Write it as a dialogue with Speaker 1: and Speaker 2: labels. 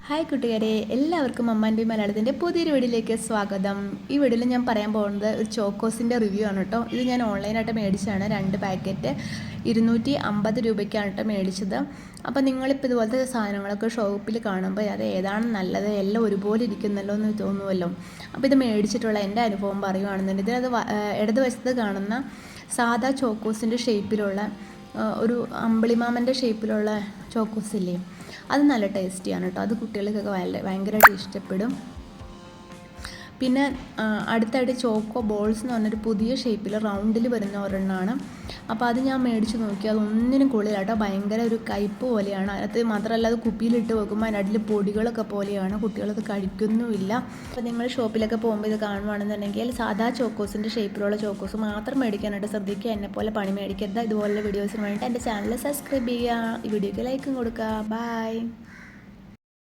Speaker 1: Hi കൂട്ടുകാരെ, എല്ലാവർക്കും അമ്മാൻബി മലയാളത്തിൻ്റെ പുതിയൊരു വീഡിയോയിലേക്ക് സ്വാഗതം. ഈ വീഡിയോയിൽ ഞാൻ പറയാൻ പോകുന്നത് ഒരു ചോക്കോസിൻ്റെ റിവ്യൂ ആണ് കേട്ടോ. ഇത് ഞാൻ ഓൺലൈനായിട്ട് മേടിച്ചതാണ്. 2 പാക്കറ്റ് 250 രൂപയ്ക്കാണ് കേട്ടോ മേടിച്ചത്. അപ്പോൾ നിങ്ങളിപ്പോൾ ഇതുപോലത്തെ സാധനങ്ങളൊക്കെ ഷോപ്പിൽ കാണുമ്പോൾ അത് ഏതാണ് നല്ലത്, എല്ലാം ഒരുപോലെ ഇരിക്കുന്നല്ലോ എന്ന് തോന്നുമല്ലോ. അപ്പോൾ ഇത് മേടിച്ചിട്ടുള്ള എൻ്റെ അനുഭവം പറയുകയാണെന്നുണ്ടെങ്കിൽ ഇതിനത് ഇടതുവശത്ത് കാണുന്ന സാധാ ചോക്കോസിൻ്റെ ഷേപ്പിലുള്ള ഒരു അമ്പിളിമാമൻ്റെ ഷേപ്പിലുള്ള ചോക്കോസ് ഇല്ലേ, അത് നല്ല ടേസ്റ്റിയാണ് കേട്ടോ. അത് കുട്ടികൾക്കൊക്കെ ഭയങ്കരമായിട്ട് ഇഷ്ടപ്പെടും. പിന്നെ അടുത്തായിട്ട് ചോക്കോ ബോൾസ് എന്ന് പറഞ്ഞൊരു പുതിയ ഷേപ്പിൽ റൗണ്ടിൽ വരുന്ന ഒരെണ്ണമാണ്. അപ്പോൾ അത് ഞാൻ മേടിച്ച് നോക്കി, അത് ഒന്നിനും കൊള്ളില്ല കേട്ടോ. ഭയങ്കര ഒരു കയ്പ്പ് പോലെയാണ്. അതിനകത്ത് മാത്രമല്ല, അത് കുപ്പിയിലിട്ട് വെക്കുമ്പോൾ അതിനടിയിൽ പൊടികളൊക്കെ പോലെയാണ്. കുട്ടികളത് കഴിക്കുന്നുമില്ല. അപ്പോൾ നിങ്ങൾ ഷോപ്പിലൊക്കെ പോകുമ്പോൾ ഇത് കാണുവാണെന്നുണ്ടെങ്കിൽ സാധാ ചോക്കോസിൻ്റെ ഷേപ്പിലുള്ള ചോക്കോസ് മാത്രം മേടിക്കാനായിട്ട് ശ്രദ്ധിക്കുക. എന്നെപ്പോലെ പണി മേടിക്കരുത്. ഇതുപോലുള്ള വീഡിയോസിന് വേണ്ടിയിട്ട് എൻ്റെ ചാനൽ സബ്സ്ക്രൈബ് ചെയ്യുക, ഈ വീഡിയോയ്ക്ക് ലൈക്കും കൊടുക്കുക. ബൈ.